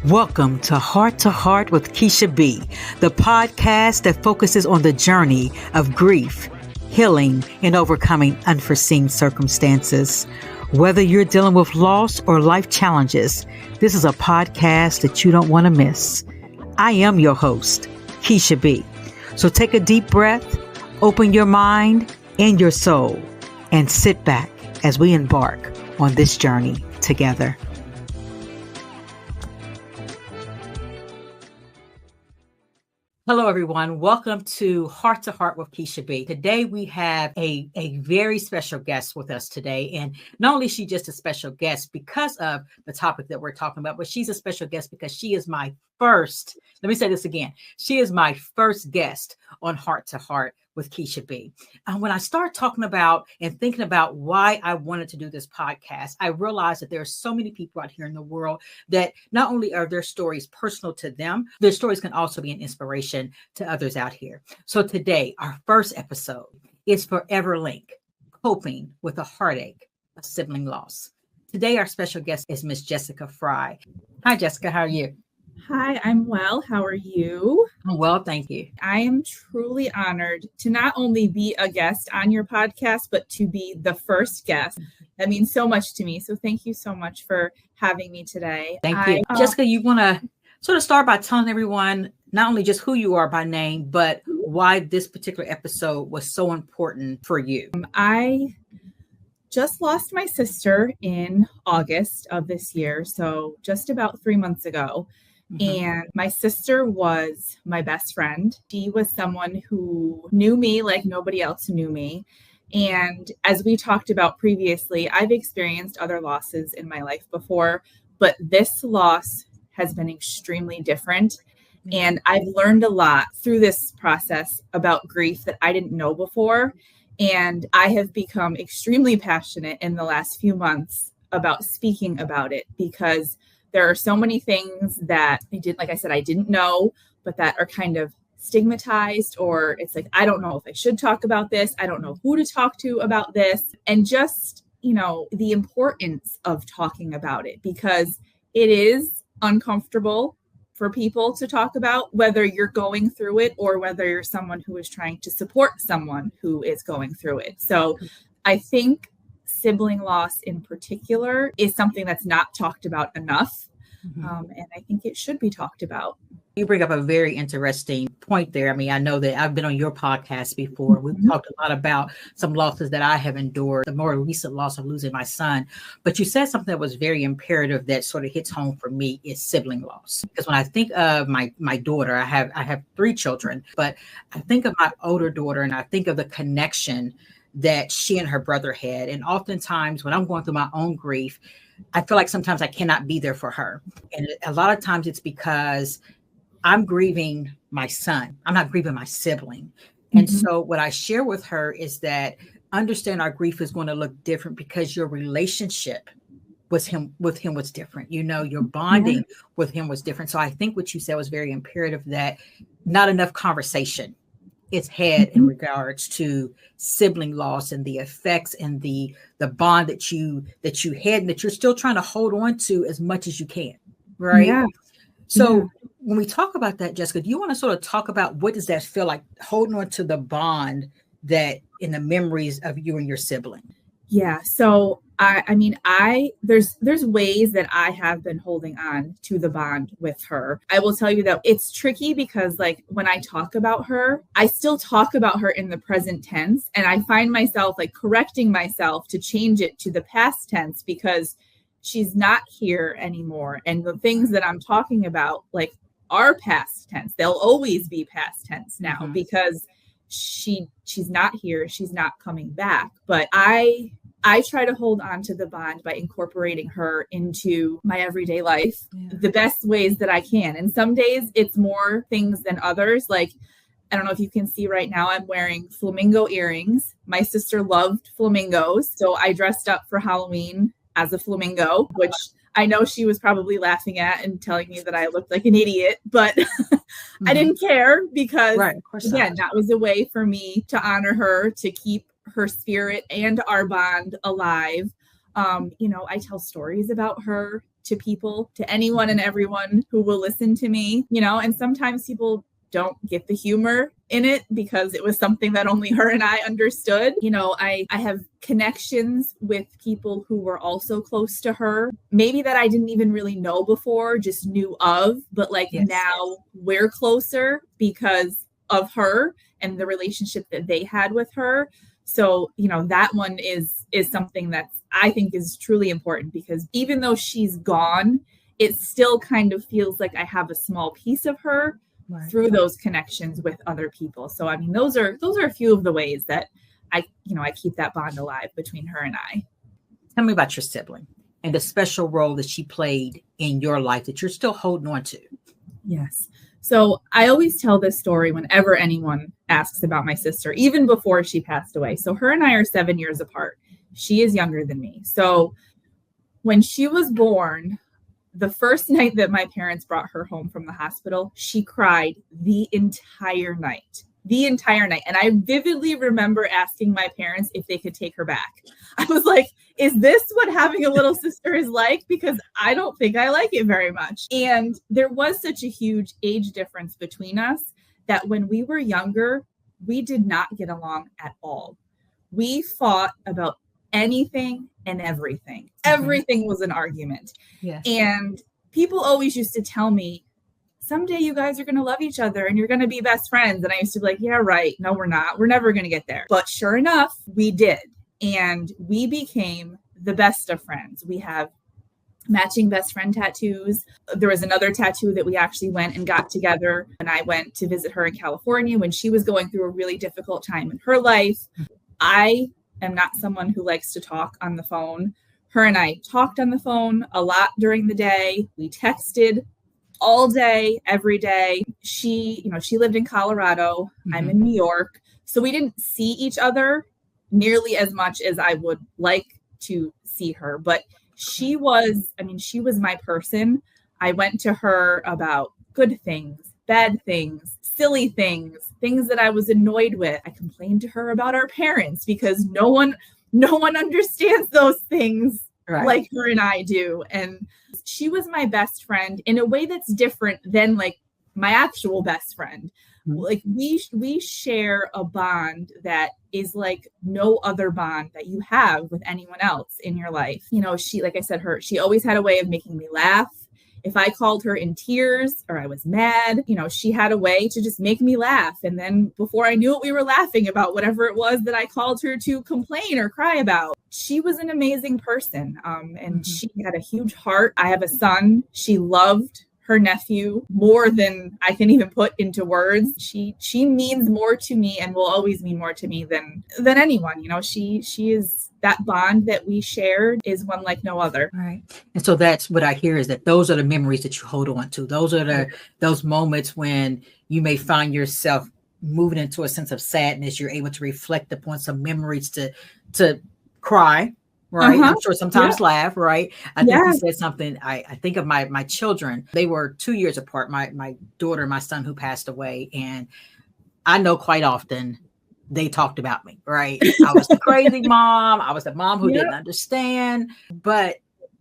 Welcome to Heart with Keisha B, the podcast that focuses on the journey of grief, healing, and overcoming unforeseen circumstances. Whether you're dealing with loss or life challenges, this is a podcast that you don't want to miss. I am your host, Keisha B. So take a deep breath, open your mind and your soul, and sit back as we embark on this journey together. Hello, everyone. Welcome to Heart with Keisha B. Today, we have a very special guest with us today. And not only is she just a special guest because of the topic that we're talking about, but she's a special guest because she is my first, let me say this again, she is my first guest on Heart with Keisha B. And when I start talking about and thinking about why I wanted to do this podcast, I realized that there are so many people out here in the world that not only are their stories personal to them, their stories can also be an inspiration to others out here. So today, our first episode is Forever Link, Coping with the Heartache of Sibling Loss. Today, our special guest is Miss Jessica Fry. Hi, Jessica. How are you? Hi, I'm well. How are you? I'm well, thank you. I am truly honored to not only be a guest on your podcast, but to be the first guest. That means so much to me. So thank you so much for having me today. Thank you. Jessica, you want to sort of start by telling everyone not only just who you are by name, but why this particular episode was so important for you. I just lost my sister in August of this year, so just about 3 months ago. And my sister was my best friend. She was someone who knew me like nobody else knew me. And as we talked about previously, I've experienced other losses in my life before, but this loss has been extremely different. And I've learned a lot through this process about grief that I didn't know before. And I have become extremely passionate in the last few months about speaking about it because there are so many things that I didn't know, but that are kind of stigmatized, or it's like, I don't know if I should talk about this. I don't know who to talk to about this. And just, the importance of talking about it, because it is uncomfortable for people to talk about, whether you're going through it or whether you're someone who is trying to support someone who is going through it. So I think sibling loss in particular is something that's not talked about enough. And I think it should be talked about. You bring up a very interesting point there. I mean, I know that I've been on your podcast before. We've talked a lot about some losses that I have endured, the more recent loss of losing my son. But you said something that was very imperative that sort of hits home for me is sibling loss. Because when I think of my daughter, I have 3 children, but I think of my older daughter and I think of the connection that she and her brother had. And oftentimes when I'm going through my own grief, I feel like sometimes I cannot be there for her. And a lot of times it's because I'm grieving my son. I'm not grieving my sibling. And so what I share with her is that understand our grief is going to look different because your relationship with him was different. Your bonding with him was different. So I think what you said was very imperative, that not enough conversation is had in regards to sibling loss and the effects and the bond that you had and that you're still trying to hold on to as much as you can. Right. Yeah. So when we talk about that, Jessica, do you want to sort of talk about what does that feel like, holding on to the bond that in the memories of you and your sibling? Yeah. So there's ways that I have been holding on to the bond with her. I will tell you that it's tricky because when I talk about her, I still talk about her in the present tense. And I find myself correcting myself to change it to the past tense because she's not here anymore. And the things that I'm talking about are past tense. They'll always be past tense now because she's not here. She's not coming back. But I try to hold on to the bond by incorporating her into my everyday life the best ways that I can. And some days it's more things than others. I don't know if you can see right now, I'm wearing flamingo earrings. My sister loved flamingos. So I dressed up for Halloween as a flamingo, which I know she was probably laughing at and telling me that I looked like an idiot, but I didn't care because, again, that was a way for me to honor her, to keep her spirit and our bond alive. I tell stories about her to people, to anyone and everyone who will listen to me, and sometimes people don't get the humor in it because it was something that only her and I understood. I have connections with people who were also close to her, maybe that I didn't even really know before, just knew of, but now we're closer because of her and the relationship that they had with her. So, that one is something that I think is truly important, because even though she's gone, it still kind of feels like I have a small piece of her through those connections with other people. So, I mean, those are a few of the ways that I keep that bond alive between her and I. Tell me about your sibling and the special role that she played in your life that you're still holding on to. Yes. So I always tell this story whenever anyone asks about my sister, even before she passed away. So her and I are 7 years apart. She is younger than me. So when she was born, the first night that my parents brought her home from the hospital, she cried the entire night. And I vividly remember asking my parents if they could take her back. I was like, is this what having a little sister is like? Because I don't think I like it very much. And there was such a huge age difference between us that when we were younger, we did not get along at all. We fought about anything and everything. Everything was an argument. Yes. And people always used to tell me, someday you guys are going to love each other and you're going to be best friends. And I used to be like, yeah, right. No, we're not. We're never going to get there. But sure enough, we did. And we became the best of friends. We have matching best friend tattoos. There was another tattoo that we actually went and got together. And I went to visit her in California when she was going through a really difficult time in her life. I am not someone who likes to talk on the phone. Her and I talked on the phone a lot during the day. We texted all day, every day. She lived in Colorado. I'm in New York. So we didn't see each other nearly as much as I would like to see her. But she was my person. I went to her about good things, bad things, silly things that I was annoyed with. I complained to her about our parents because no one understands those things like her and I do. And she was my best friend in a way that's different than like my actual best friend. Like we share a bond that is like no other bond that you have with anyone else in your life. She, like I said, she always had a way of making me laugh. If I called her in tears or I was mad, she had a way to just make me laugh. And then before I knew it, we were laughing about whatever it was that I called her to complain or cry about. She was an amazing person. And she had a huge heart. I have a son. She loved her nephew more than I can even put into words. She means more to me and will always mean more to me than anyone. She is, that bond that we shared is one like no other. Right. And so that's what I hear, is that those are the memories that you hold on to. Those are those moments when you may find yourself moving into a sense of sadness. You're able to reflect upon some memories to cry. Right. I'm sure sometimes laugh. Right. I think you said something. I think of my children. They were 2 years apart. My daughter, my son who passed away. And I know quite often they talked about me. Right. I was the crazy mom. I was the mom who didn't understand. But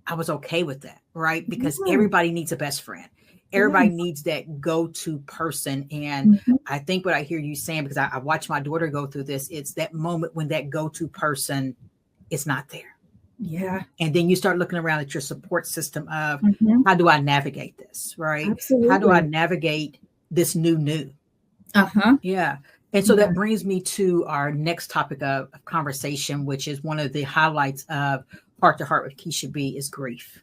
I was okay with that. Right. Because everybody needs a best friend. Everybody needs that go-to person. And I think what I hear you saying, because I watched my daughter go through this, it's that moment when that go-to person is not there. Yeah. And then you start looking around at your support system of how do I navigate this? Right. Absolutely. How do I navigate this new? Yeah. And so that brings me to our next topic of conversation, which is one of the highlights of Heart to Heart with Keisha B, is grief.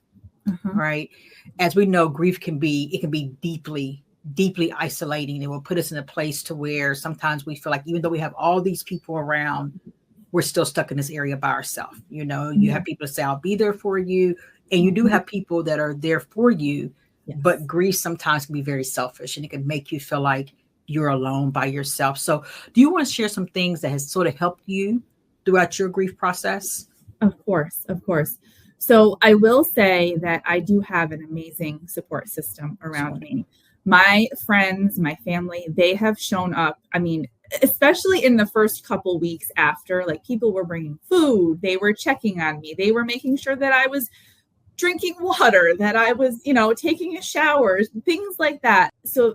Right. As we know, grief can be deeply isolating. It will put us in a place to where sometimes we feel like even though we have all these people around, we're still stuck in this area by ourselves. You have people say, I'll be there for you. And you do have people that are there for you, but grief sometimes can be very selfish and it can make you feel like you're alone by yourself. So do you want to share some things that has sort of helped you throughout your grief process? Of course. So I will say that I do have an amazing support system around me. My friends, my family, they have shown up. I mean, especially in the first couple weeks after, like people were bringing food, they were checking on me, they were making sure that I was drinking water, that I was, taking a shower, things like that. So,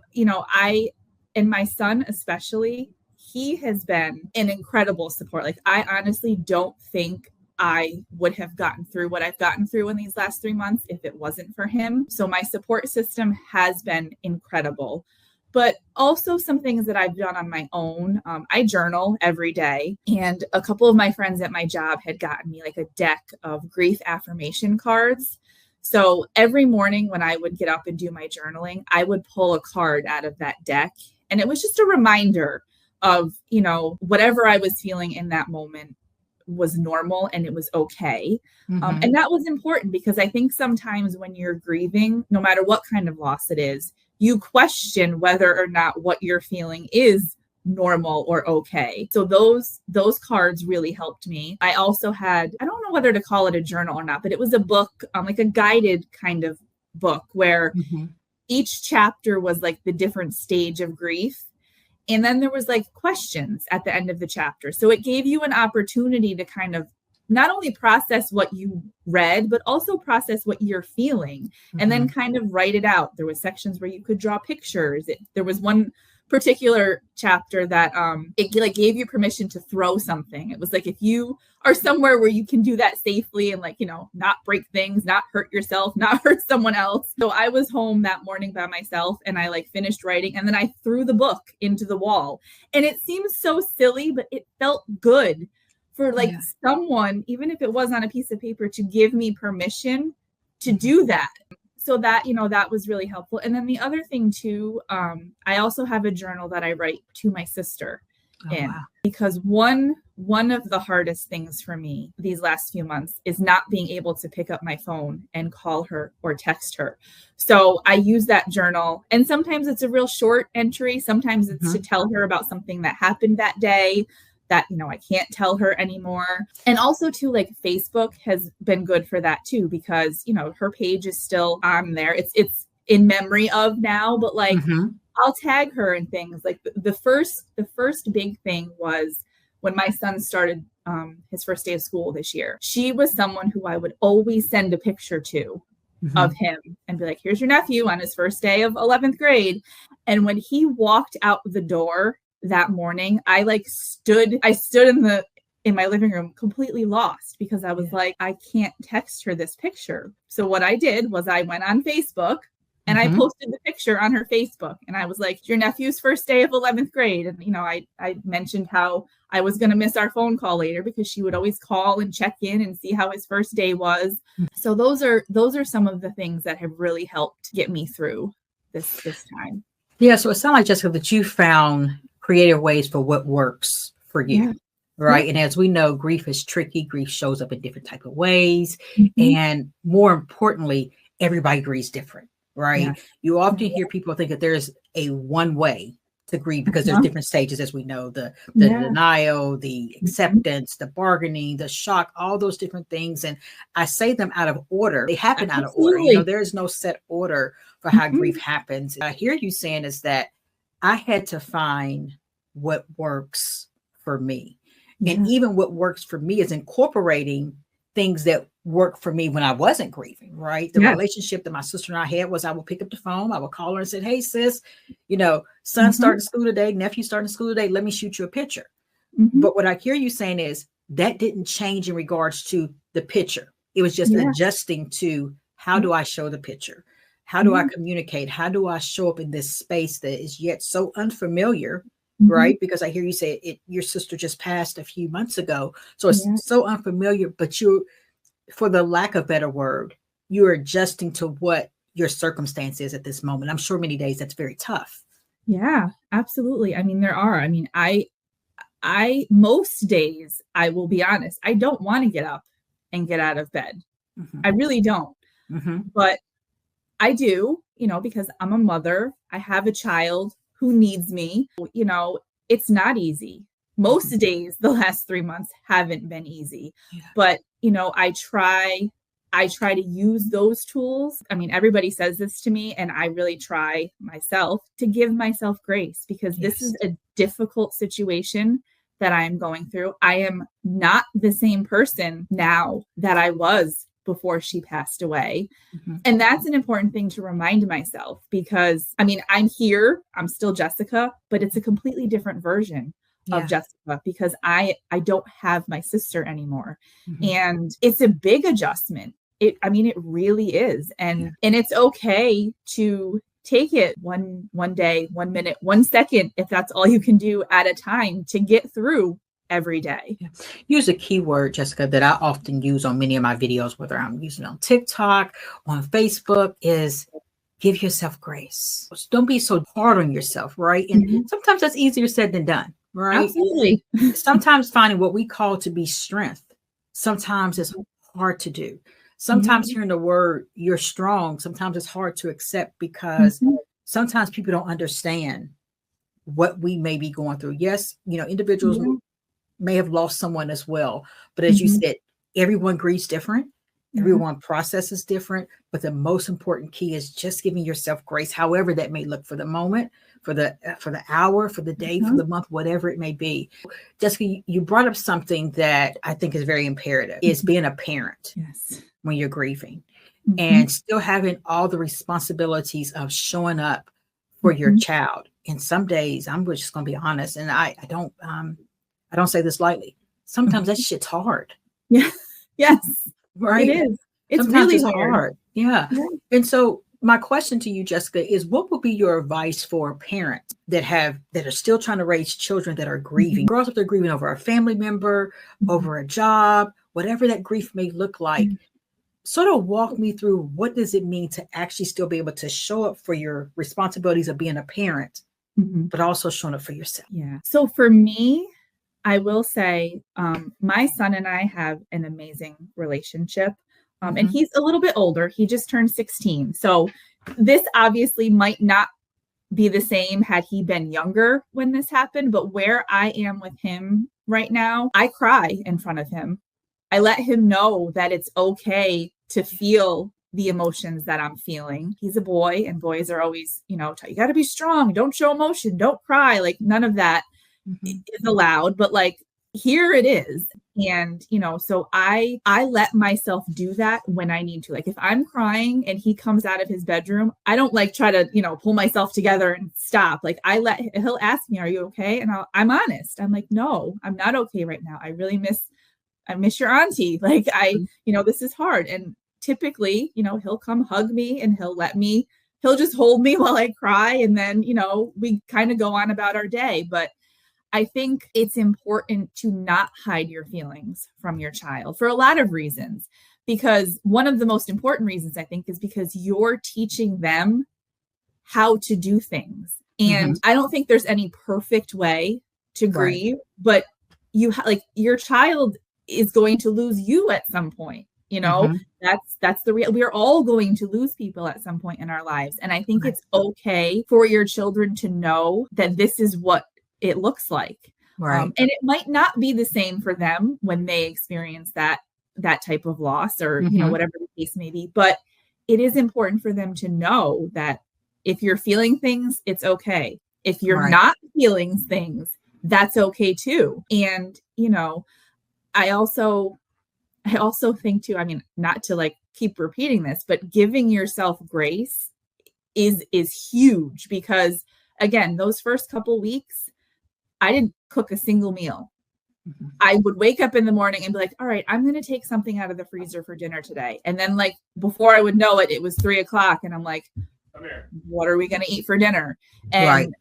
and my son especially, he has been an incredible support. Like, I honestly don't think I would have gotten through what I've gotten through in these last 3 months if it wasn't for him. So my support system has been incredible. But also some things that I've done on my own. I journal every day. And a couple of my friends at my job had gotten me like a deck of grief affirmation cards. So every morning when I would get up and do my journaling, I would pull a card out of that deck. And it was just a reminder of, whatever I was feeling in that moment was normal and it was okay. Mm-hmm. And that was important because I think sometimes when you're grieving, no matter what kind of loss it is, you question whether or not what you're feeling is normal or okay. So those cards really helped me. I also had, I don't know whether to call it a journal or not, but it was a book, like a guided kind of book where each chapter was like the different stage of grief. And then there was like questions at the end of the chapter. So it gave you an opportunity to kind of not only process what you read, but also process what you're feeling and then kind of write it out. There was sections where you could draw pictures. There was one particular chapter that it like gave you permission to throw something. It was like, if you are somewhere where you can do that safely and not break things, not hurt yourself, not hurt someone else. So I was home that morning by myself and I finished writing and then I threw the book into the wall. And it seems so silly, but it felt good for someone, even if it was on a piece of paper, to give me permission to do that. So that, that was really helpful. And then the other thing too, I also have a journal that I write to my sister because one of the hardest things for me these last few months is not being able to pick up my phone and call her or text her. So I use that journal, and sometimes it's a real short entry. Sometimes it's to tell her about something that happened that day that, I can't tell her anymore. And also too, Facebook has been good for that too, because, her page is still on there. It's in memory of now, but I'll tag her and things. Like the first big thing was when my son started his first day of school this year. She was someone who I would always send a picture to of him and be like, here's your nephew on his first day of 11th grade. And when he walked out the door that morning, I stood in my living room completely lost because I was like, I can't text her this picture. So what I did was I went on Facebook and I posted the picture on her Facebook. And I was like, your nephew's first day of 11th grade. And, I mentioned how I was going to miss our phone call later because she would always call and check in and see how his first day was. So those are some of the things that have really helped get me through this time. Yeah. So it sounds like, Jessica, that you found creative ways for what works for you. Right. And as we know, grief is tricky. Grief shows up in different type of ways. And more importantly, everybody grieves different. Right. Yeah. You often hear people think that there's a one way to grieve because there's different stages, as we know, the denial, the acceptance, the bargaining, the shock, all those different things. And I say them out of order. They happen out of order. There is no set order for how grief happens. I hear you saying is that I had to find what works for me. And even what works for me is incorporating things that work for me when I wasn't grieving, right? The relationship that my sister and I had was I would pick up the phone, I would call her and say, hey, sis, son starting school today, nephew starting school today, let me shoot you a picture. But what I hear you saying is that didn't change in regards to the picture. It was just adjusting to how do I show the picture? How do I communicate? How do I show up in this space that is yet so unfamiliar, right? Because I hear you say your sister just passed a few months ago. So it's so unfamiliar, but for the lack of better word, you're adjusting to what your circumstance is at this moment. I'm sure many days that's very tough. Yeah, absolutely. I mean, there are. I mean, I most days, I will be honest, I don't want to get up and get out of bed. I really don't. But I do, because I'm a mother. I have a child who needs me. It's not easy. Most days, the last 3 months haven't been easy, but I try to use those tools. I mean, everybody says this to me, and I really try myself to give myself grace because this is a difficult situation that I'm going through. I am not the same person now that I was before she passed away. And that's an important thing to remind myself, because I mean, I'm here, I'm still Jessica, but it's a completely different version of Jessica, because I don't have my sister anymore. And it's a big adjustment. It really is. And it's okay to take it one day, 1 minute, 1 second, if that's all you can do at a time, to get through every day. Use a keyword, Jessica, that I often use on many of my videos, whether I'm using it on TikTok, on Facebook, is give yourself grace. Don't be so hard on yourself, right? And sometimes that's easier said than done, right? Absolutely. Sometimes finding what we call to be strength, sometimes it's hard to do. Sometimes hearing the word, you're strong, sometimes it's hard to accept, because sometimes people don't understand what we may be going through. Yes, individuals may have lost someone as well. But as you said, everyone grieves different. Everyone processes different. But the most important key is just giving yourself grace, however that may look, for the moment, for the hour, for the day, for the month, whatever it may be. Jessica, you brought up something that I think is very imperative, is being a parent when you're grieving and still having all the responsibilities of showing up for your child. And some days, I'm just going to be honest, and I don't say this lightly. Sometimes that shit's hard. Yeah. Yes. Right. It is. It's Sometimes really it's hard. Yeah. And so my question to you, Jessica, is what would be your advice for parents that are still trying to raise children that are grieving? Girls, if they're grieving over a family member, over a job, whatever that grief may look like, sort of walk me through, what does it mean to actually still be able to show up for your responsibilities of being a parent, but also showing up for yourself? Yeah. So for me, I will say, my son and I have an amazing relationship. And he's a little bit older. He just turned 16. So this obviously might not be the same had he been younger when this happened. But where I am with him right now, I cry in front of him. I let him know that it's okay to feel the emotions that I'm feeling. He's a boy, and boys are always, you got to be strong. Don't show emotion. Don't cry. Like, none of that is allowed. But like, here it is. And, so I let myself do that when I need to. Like, if I'm crying and he comes out of his bedroom, I don't try to, pull myself together and stop. Like, he'll ask me, are you okay? And I'm honest. I'm like, no, I'm not okay right now. I miss your auntie. Like, this is hard. And typically, he'll come hug me and he'll just hold me while I cry. And then, we kind of go on about our day. But I think it's important to not hide your feelings from your child for a lot of reasons, because one of the most important reasons, I think, is because you're teaching them how to do things. And I don't think there's any perfect way to grieve, but your child is going to lose you at some point. That's the real. We're all going to lose people at some point in our lives. And I think it's okay for your children to know that this is what it looks like. Right. And it might not be the same for them when they experience that type of loss, or, whatever the case may be. But it is important for them to know that if you're feeling things, it's okay. If you're not feeling things, that's okay too. And, I also think too, not to keep repeating this, but giving yourself grace is huge, because again, those first couple weeks, I didn't cook a single meal. I would wake up in the morning and be like, all right, I'm going to take something out of the freezer for dinner today. And then before I would know it, it was 3:00 and I'm like, what are we going to eat for dinner? And,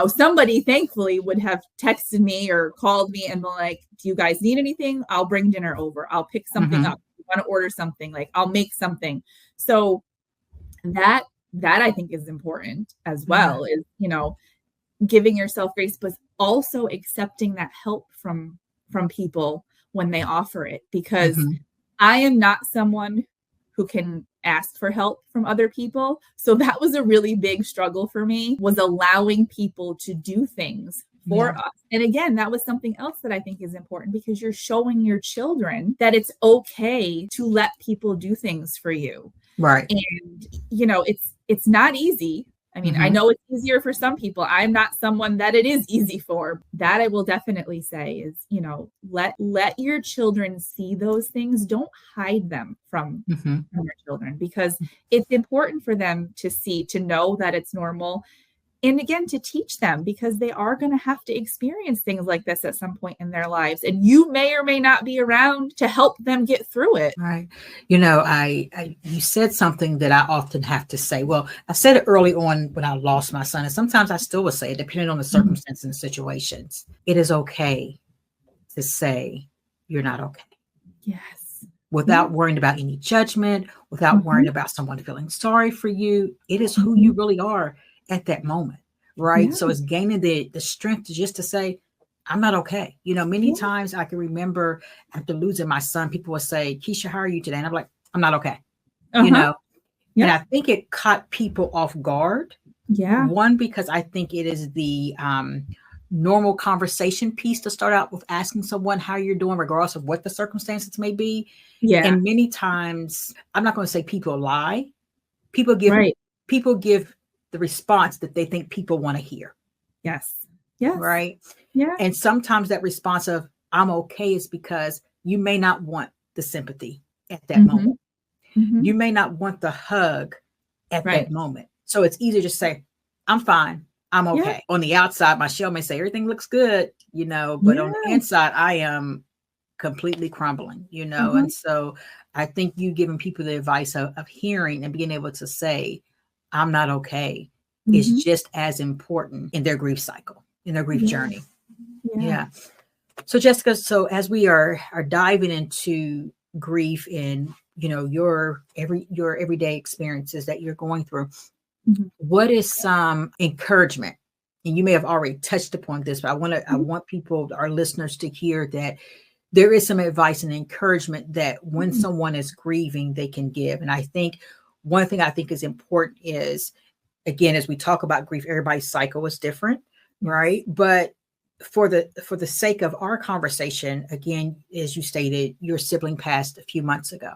somebody thankfully would have texted me or called me and been like, do you guys need anything? I'll bring dinner over. I'll pick something up. If you want to order something, I'll make something. So that I think is important as well, is, giving yourself grace, but also accepting that help from people when they offer it, because I am not someone who can ask for help from other people. So that was a really big struggle for me, was allowing people to do things for us. And again, that was something else that I think is important, because you're showing your children that it's okay to let people do things for you. Right. And, it's not easy. I mean, I know it's easier for some people. I'm not someone that it is easy for. That I will definitely say is, you know, let your children see those things. Don't hide them from your children, because it's important for them to see, to know that it's normal. And again, to teach them, because they are going to have to experience things like this at some point in their lives. And you may or may not be around to help them get through it. Right. You know, you said something that I often have to say. Well, I said it early on when I lost my son, and sometimes I still would say it, depending on the circumstances and situations. It is okay to say you're not okay. Yes. Without worrying about any judgment, without worrying about someone feeling sorry for you. It is who you really are at that moment, right? Yeah. So it's gaining the strength just to say, I'm not okay. You know, many times I can remember after losing my son, people would say, Keisha, how are you today? And I'm like, I'm not okay. You know, and I think it caught people off guard. Yeah. One, because I think it is the normal conversation piece to start out with asking someone how you're doing, regardless of what the circumstances may be. Yeah. And many times, I'm not going to say people lie. People give the response that they think people want to hear. Yes. Yes. Right. Yeah. And sometimes that response of I'm okay is because you may not want the sympathy at that moment. You may not want the hug at that moment. So it's easier to say, I'm fine. I'm okay. On the outside, my shell may say everything looks good, you know, but on the inside, I am completely crumbling, you know. And so I think you giving people the advice of hearing and being able to say, I'm not okay, is just as important in their grief cycle, in their grief journey. Yeah. So Jessica, so as we are diving into grief and, you know, your everyday experiences that you're going through, what is some encouragement? And you may have already touched upon this, but I want people, our listeners, to hear that there is some advice and encouragement that when someone is grieving, they can give. And I think one thing I think is important is, again, as we talk about grief, everybody's cycle is different, right? But for the sake of our conversation, again, as you stated, your sibling passed a few months ago.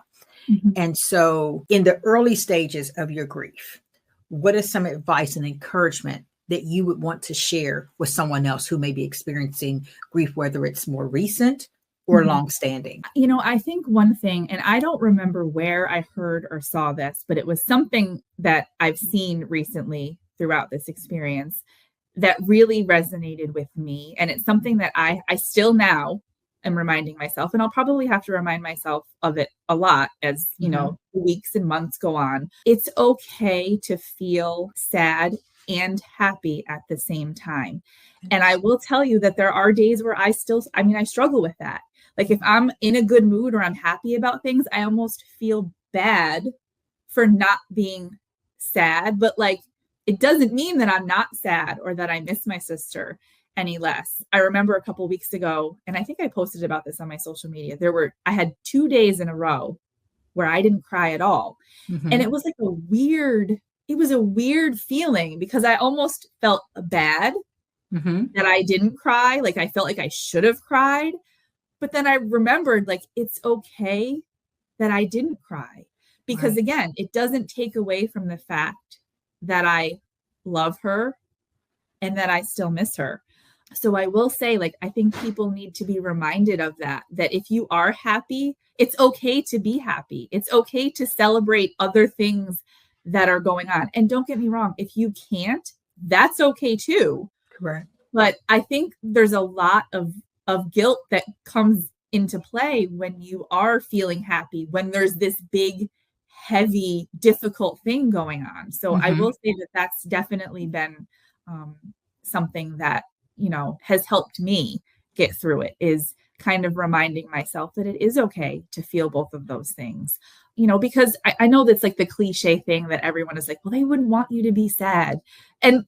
And so in the early stages of your grief, what is some advice and encouragement that you would want to share with someone else who may be experiencing grief, whether it's more recent or longstanding? You know, I think one thing, and I don't remember where I heard or saw this, but it was something that I've seen recently throughout this experience that really resonated with me. And it's something that I still now am reminding myself, and I'll probably have to remind myself of it a lot as, you know, weeks and months go on. It's okay to feel sad and happy at the same time. And I will tell you that there are days where I struggle with that. Like if I'm in a good mood or I'm happy about things, I almost feel bad for not being sad. But like, it doesn't mean that I'm not sad or that I miss my sister any less. I remember a couple of weeks ago, and I think I posted about this on my social media. I had 2 days in a row where I didn't cry at all. And it was like it was a weird feeling because I almost felt bad that I didn't cry. Like I felt like I should have cried. But then I remembered, like, it's okay that I didn't cry. Because again, it doesn't take away from the fact that I love her and that I still miss her. So I will say, like, I think people need to be reminded of that if you are happy, it's okay to be happy. It's okay to celebrate other things that are going on. And don't get me wrong, if you can't, that's okay too. Correct. But I think there's a lot of guilt that comes into play when you are feeling happy, when there's this big, heavy, difficult thing going on. So I will say that that's definitely been something that, you know, has helped me get through it, is kind of reminding myself that it is okay to feel both of those things, you know, because I know that's like the cliche thing that everyone is like, well, they wouldn't want you to be sad. And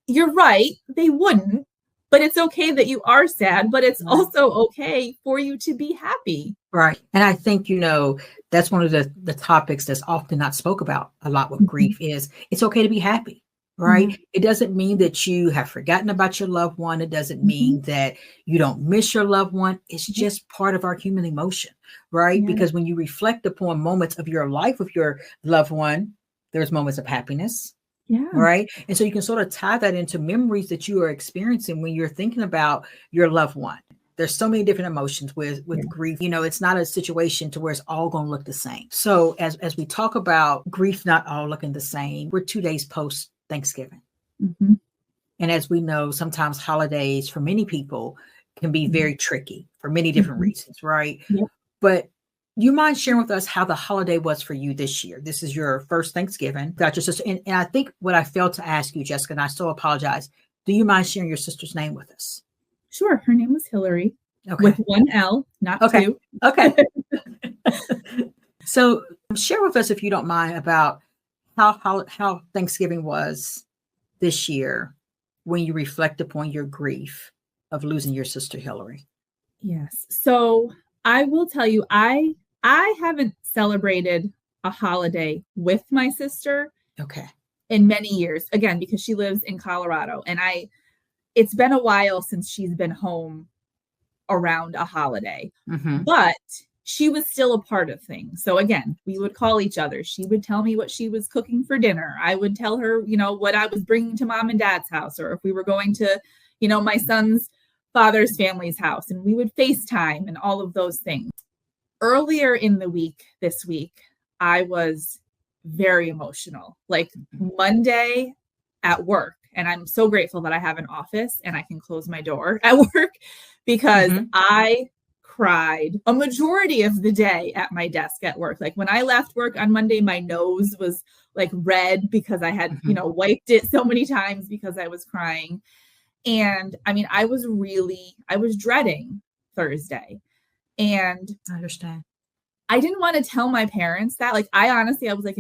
you're right, they wouldn't. But it's okay that you are sad, but it's also okay for you to be happy. Right. And I think, you know, that's one of the topics that's often not spoke about a lot with grief is it's okay to be happy, right? It doesn't mean that you have forgotten about your loved one. It doesn't mean that you don't miss your loved one. It's just part of our human emotion, right? Because when you reflect upon moments of your life with your loved one, there's moments of happiness, Yeah. Right. And so you can sort of tie that into memories that you are experiencing when you're thinking about your loved one. There's so many different emotions with grief. It's not a situation to where it's all going to look the same. So as we talk about grief not all looking the same, we're 2 days post Thanksgiving. Mm-hmm. And as we know, sometimes holidays for many people can be very tricky for many different reasons, right? Yep. But you mind sharing with us how the holiday was for you this year? This is your first Thanksgiving. Got your sister. And I think what I failed to ask you, Jessica, and I so apologize. Do you mind sharing your sister's name with us? Sure. Her name was Hillary, Okay. with one L, not two. Okay. So share with us, if you don't mind, about how Thanksgiving was this year when you reflect upon your grief of losing your sister, Hillary. Yes. So I will tell you, I haven't celebrated a holiday with my sister in many years, again, because she lives in Colorado, and it's been a while since she's been home around a holiday, but she was still a part of things. So again, we would call each other. She would tell me what she was cooking for dinner. I would tell her, what I was bringing to mom and dad's house, or if we were going to, my son's father's family's house, and we would FaceTime and all of those things. Earlier in the week, this week, I was very emotional, like Monday at work. And I'm so grateful that I have an office and I can close my door at work, because I cried a majority of the day at my desk at work. Like when I left work on Monday, my nose was like red because I had, wiped it so many times because I was crying. And I mean, I was dreading Thursday. And I understand. I didn't want to tell my parents that. Like, I was like,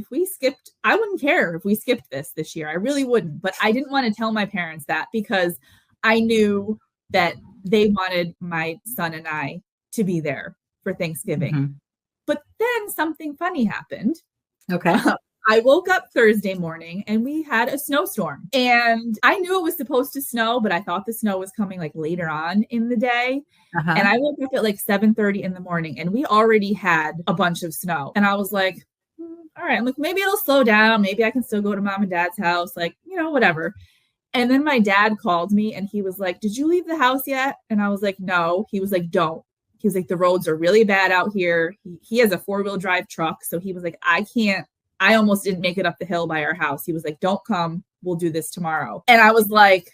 I wouldn't care if we skipped this year. I really wouldn't. But I didn't want to tell my parents that, because I knew that they wanted my son and I to be there for Thanksgiving. But then something funny happened. Okay. I woke up Thursday morning and we had a snowstorm, and I knew it was supposed to snow, but I thought the snow was coming like later on in the day. And I woke up at like 7:30 in the morning and we already had a bunch of snow. And I was like, all right, I'm like, maybe it'll slow down. Maybe I can still go to mom and dad's house, like, whatever. And then my dad called me and he was like, did you leave the house yet? And I was like, no. He was like, don't. He was like, the roads are really bad out here. He has a 4-wheel drive truck. So he was like, I almost didn't make it up the hill by our house. He was like, don't come. We'll do this tomorrow. And I was like,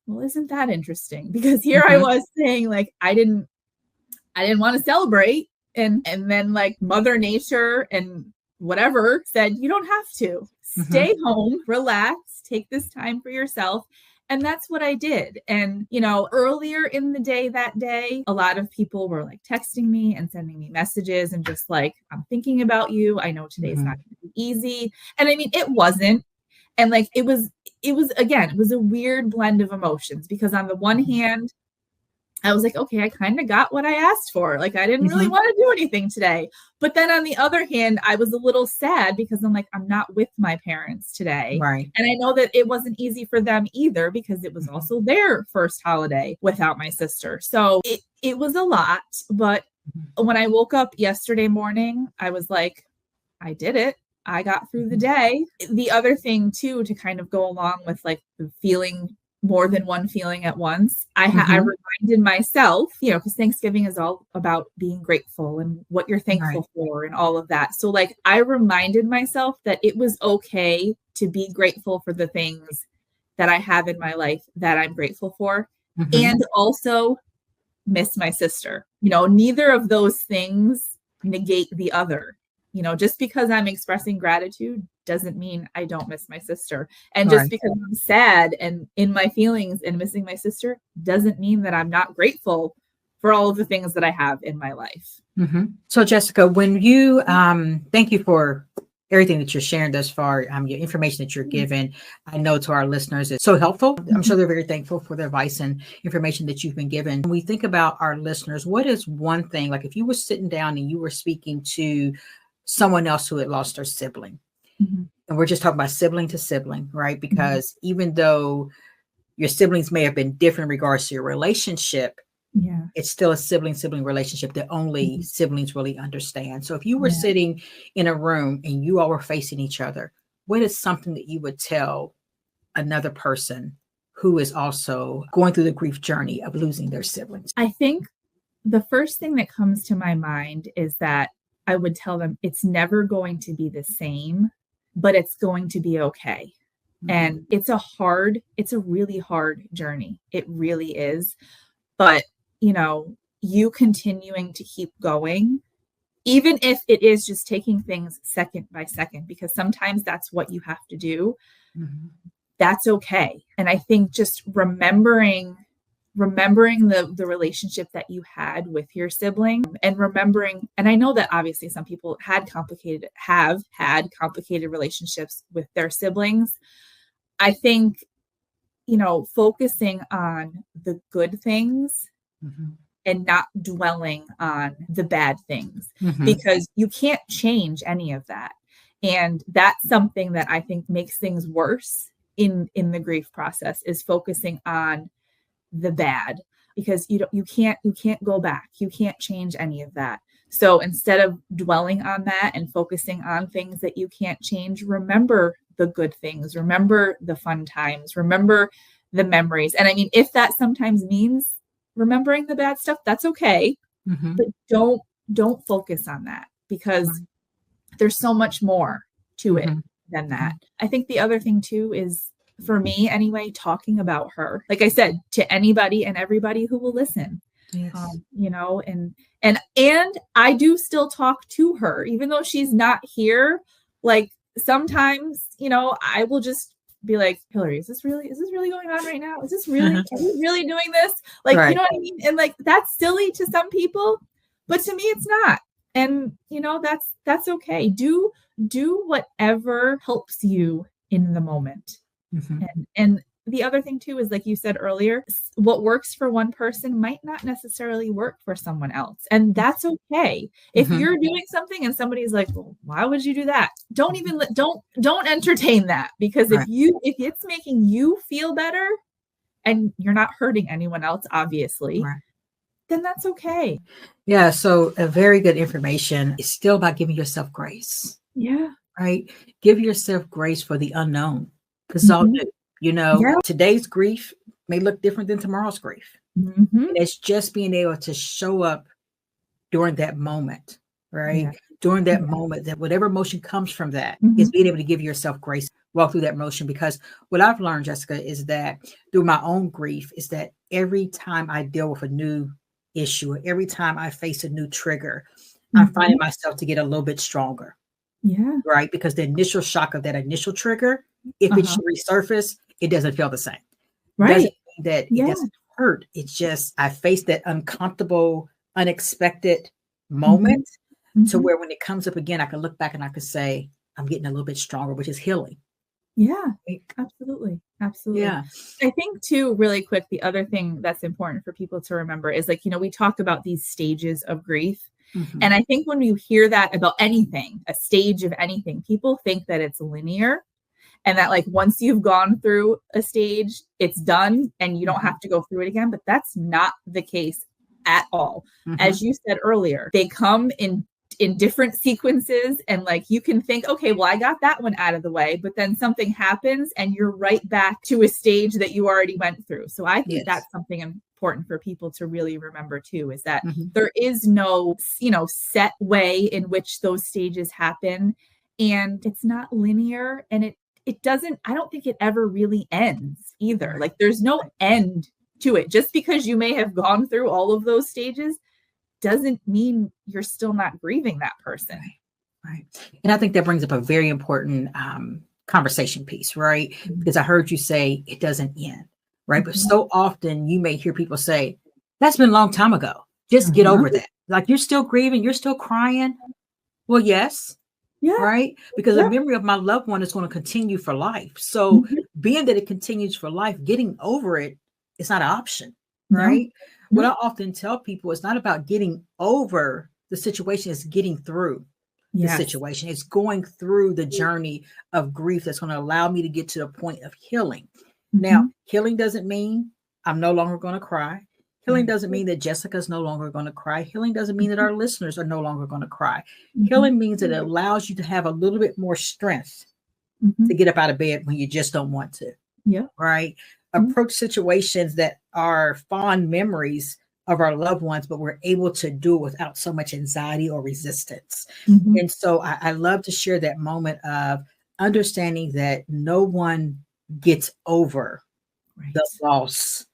well, isn't that interesting? Because here I was saying, like, I didn't want to celebrate. And then like Mother Nature and whatever said, you don't have to. Stay home, relax, take this time for yourself. And that's what I did. And, earlier in the day that day, a lot of people were like texting me and sending me messages and just like, I'm thinking about you. I know today's not going to be easy. And I mean, it wasn't. And like, it was a weird blend of emotions, because on the one hand, I was like, okay, I kind of got what I asked for. Like, I didn't really want to do anything today. But then on the other hand, I was a little sad because I'm like, I'm not with my parents today. Right. And I know that it wasn't easy for them either, because it was also their first holiday without my sister. So it was a lot. But when I woke up yesterday morning, I was like, I did it. I got through the day. The other thing too, to kind of go along with like the feeling more than one feeling at once, I reminded myself, because Thanksgiving is all about being grateful and what you're thankful for and all of that. So like, I reminded myself that it was okay to be grateful for the things that I have in my life that I'm grateful for, and also miss my sister. Neither of those things negate the other. Just because I'm expressing gratitude doesn't mean I don't miss my sister. And just because I'm sad and in my feelings and missing my sister doesn't mean that I'm not grateful for all of the things that I have in my life. So Jessica, when you, thank you for everything that you're sharing thus far, your information that you're giving, I know to our listeners is so helpful. I'm sure they're very thankful for the advice and information that you've been given. When we think about our listeners, what is one thing, like if you were sitting down and you were speaking to someone else who had lost their sibling, and we're just talking about sibling to sibling, right? Because even though your siblings may have been different in regards to your relationship, it's still a sibling relationship that only siblings really understand. So if you were sitting in a room and you all were facing each other, what is something that you would tell another person who is also going through the grief journey of losing their siblings? I think the first thing that comes to my mind is that I would tell them it's never going to be the same, but it's going to be okay. And it's a really hard journey. It really is. But, you continuing to keep going, even if it is just taking things second by second, because sometimes that's what you have to do. That's okay. And I think just remembering the relationship that you had with your sibling, and remembering, and I know that obviously some people have had complicated relationships with their siblings. I think, focusing on the good things and not dwelling on the bad things, because you can't change any of that. And that's something that I think makes things worse in the grief process, is focusing on the bad, because you can't go back. You can't change any of that. So instead of dwelling on that and focusing on things that you can't change, remember the good things, remember the fun times, remember the memories. And I mean, if that sometimes means remembering the bad stuff, that's okay. But don't focus on that, because there's so much more to it than that. I think the other thing too is, for me anyway, talking about her, like I said, to anybody and everybody who will listen. Yes. And I do still talk to her, even though she's not here. Like sometimes, I will just be like, Hillary, is this really going on right now? Is this really, are we really doing this? Like, Right. You know what I mean? And like, that's silly to some people, but to me, it's not. And, that's okay. Do whatever helps you in the moment. And the other thing too is, like you said earlier, what works for one person might not necessarily work for someone else. And that's okay. If you're doing something and somebody's like, well, why would you do that? Don't even don't entertain that, because if it's making you feel better and you're not hurting anyone else, obviously, then that's okay. Yeah. So a very good information. It's still about giving yourself grace. Yeah. Right. Give yourself grace for the unknown. Because it's all new. Today's grief may look different than tomorrow's grief. And it's just being able to show up during that moment, right? During that moment, that whatever emotion comes from that is being able to give yourself grace, walk through that emotion. Because what I've learned, Jessica, is that through my own grief, is that every time I deal with a new issue, or every time I face a new trigger, I'm finding myself to get a little bit stronger. Yeah. Right. Because the initial shock of that initial trigger, if it should resurface, it doesn't feel the same. Right. Doesn't mean that it doesn't hurt. It's just I faced that uncomfortable, unexpected moment to where when it comes up again, I can look back and I could say, I'm getting a little bit stronger, which is healing. Yeah, absolutely. Absolutely. Yeah. I think too, really quick, the other thing that's important for people to remember is, like, we talk about these stages of grief. And I think when you hear that about anything, a stage of anything, people think that it's linear, and that like once you've gone through a stage, it's done and you don't have to go through it again. But that's not the case at all. As you said earlier, they come in different sequences, and like you can think, okay, well, I got that one out of the way, but then something happens and you're right back to a stage that you already went through. So I think that's something important for people to really remember too, is that there is no, set way in which those stages happen, and it's not linear, and it doesn't, I don't think it ever really ends either. Like there's no end to it. Just because you may have gone through all of those stages doesn't mean you're still not grieving that person. Right. And I think that brings up a very important conversation piece, right? Because I heard you say it doesn't end, right? But so often you may hear people say, that's been a long time ago. Just get over that. Like you're still grieving, you're still crying. Well, yes. Yeah. Right. Because the memory of my loved one is going to continue for life. So being that it continues for life, getting over it is not an option. Right. What I often tell people, it's not about getting over the situation, it's getting through the situation. It's going through the journey of grief that's going to allow me to get to the point of healing. Now, healing doesn't mean I'm no longer going to cry. Healing doesn't mean that Jessica's no longer going to cry. Healing doesn't mean that our listeners are no longer going to cry. Healing means that it allows you to have a little bit more strength to get up out of bed when you just don't want to. Yeah. Right. Approach situations that are fond memories of our loved ones, but we're able to do it without so much anxiety or resistance. And so I love to share that moment of understanding that no one gets over the loss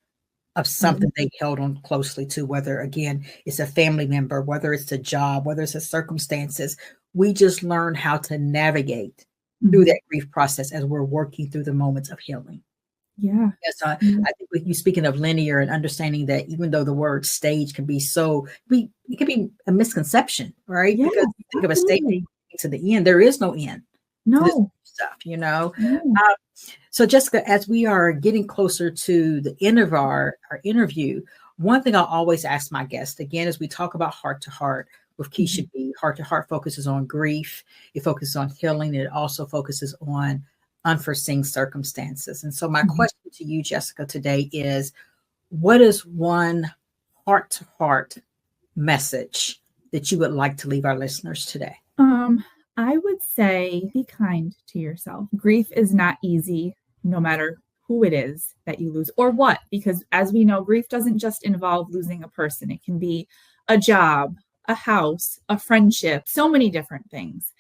of something they held on closely to, whether again, it's a family member, whether it's a job, whether it's a circumstances. We just learn how to navigate through that grief process as we're working through the moments of healing. Yeah. Yes, I think with you speaking of linear and understanding that even though the word stage can be it can be a misconception, right? Yeah, because you think of a stage to the end, there is no end. To this stuff, No. So Jessica, as we are getting closer to the end of our interview, one thing I'll always ask my guests, again, as we talk about heart to heart with Keisha B, heart to heart focuses on grief, it focuses on healing, and it also focuses on unforeseen circumstances. And so my question to you, Jessica, today is, what is one heart to heart message that you would like to leave our listeners today? I would say be kind to yourself. Grief is not easy, no matter who it is that you lose or what, because as we know, grief doesn't just involve losing a person. It can be a job, a house, a friendship, so many different things.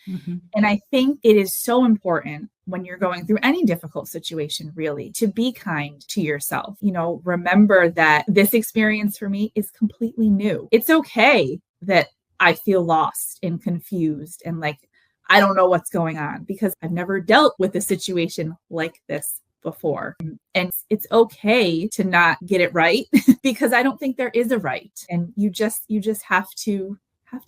And I think it is so important when you're going through any difficult situation, really, to be kind to yourself. Remember that this experience for me is completely new. It's okay that I feel lost and confused and like, I don't know what's going on because I've never dealt with a situation like this before. And it's okay to not get it right because I don't think there is a right. And you just have to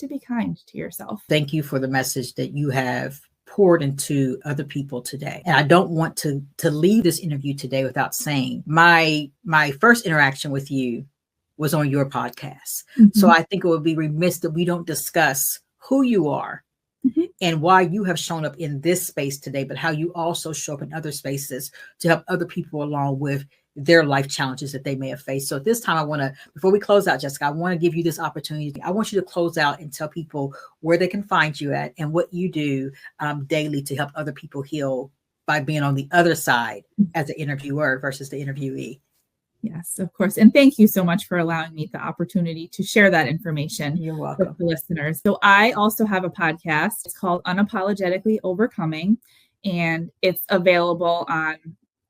be kind to yourself. Thank you for the message that you have poured into other people today. And I don't want to leave this interview today without saying my first interaction with you was on your podcast. So I think it would be remiss that we don't discuss who you are and why you have shown up in this space today, but how you also show up in other spaces to help other people along with their life challenges that they may have faced. So at this time, before we close out, Jessica, I want to give you this opportunity. I want you to close out and tell people where they can find you at and what you do daily to help other people heal by being on the other side as an interviewer versus the interviewee. Yes, of course. And thank you so much for allowing me the opportunity to share that information. You're welcome. With the listeners. So I also have a podcast. It's called Unapologetically Overcoming, and it's available on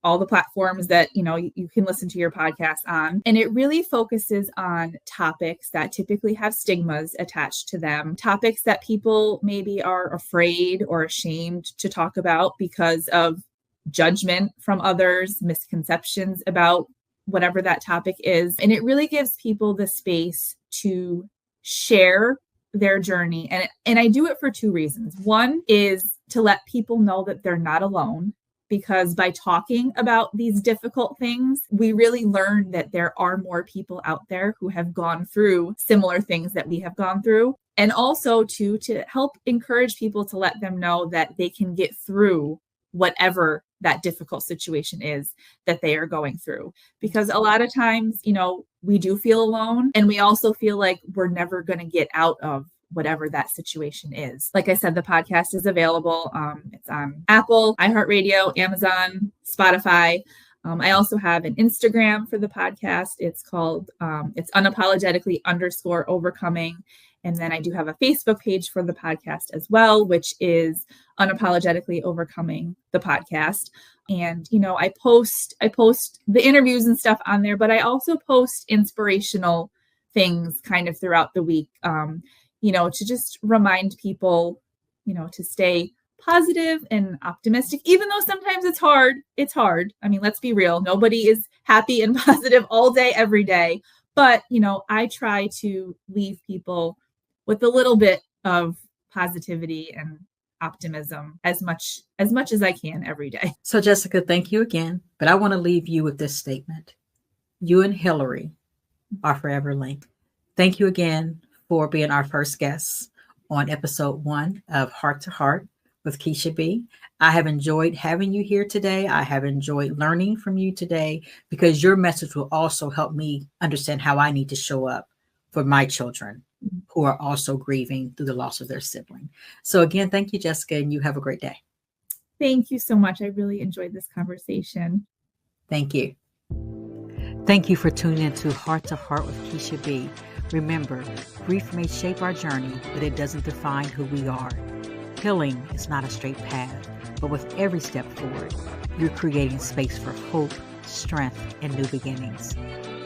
all the platforms that, you can listen to your podcast on. And it really focuses on topics that typically have stigmas attached to them, topics that people maybe are afraid or ashamed to talk about because of judgment from others, misconceptions about whatever that topic is. And it really gives people the space to share their journey. And I do it for two reasons. One is to let people know that they're not alone, because by talking about these difficult things, we really learn that there are more people out there who have gone through similar things that we have gone through. And also to help encourage people to let them know that they can get through whatever that difficult situation is that they are going through. Because a lot of times, we do feel alone, and we also feel like we're never going to get out of whatever that situation is. Like I said, the podcast is available. It's on Apple, iHeartRadio, Amazon, Spotify. I also have an Instagram for the podcast. It's called, it's unapologetically_overcoming. And then I do have a Facebook page for the podcast as well, which is Unapologetically Overcoming the Podcast. And, I post the interviews and stuff on there, but I also post inspirational things kind of throughout the week, to just remind people, to stay positive and optimistic, even though sometimes it's hard. It's hard. I mean, let's be real. Nobody is happy and positive all day, every day. But, I try to leave people with a little bit of positivity and optimism as much as I can every day. So Jessica, thank you again. But I want to leave you with this statement. You and Hillary are forever linked. Thank you again for being our first guest on episode 1 of Heart to Heart with Keisha B. I have enjoyed having you here today. I have enjoyed learning from you today, because your message will also help me understand how I need to show up for my children who are also grieving through the loss of their sibling. So again, thank you, Jessica, and you have a great day. Thank you so much. I really enjoyed this conversation. Thank you. Thank you for tuning in to Heart to Heart with Keisha B. Remember, grief may shape our journey, but it doesn't define who we are. Healing is not a straight path, but with every step forward, you're creating space for hope, strength, and new beginnings.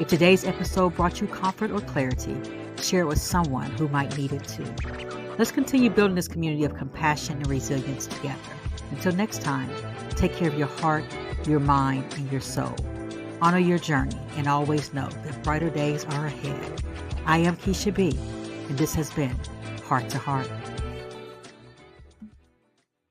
If today's episode brought you comfort or clarity, share it with someone who might need it too. Let's continue building this community of compassion and resilience together. Until next time, take care of your heart, your mind, and your soul. Honor your journey and always know that brighter days are ahead. I am Keisha B, and this has been Heart to Heart.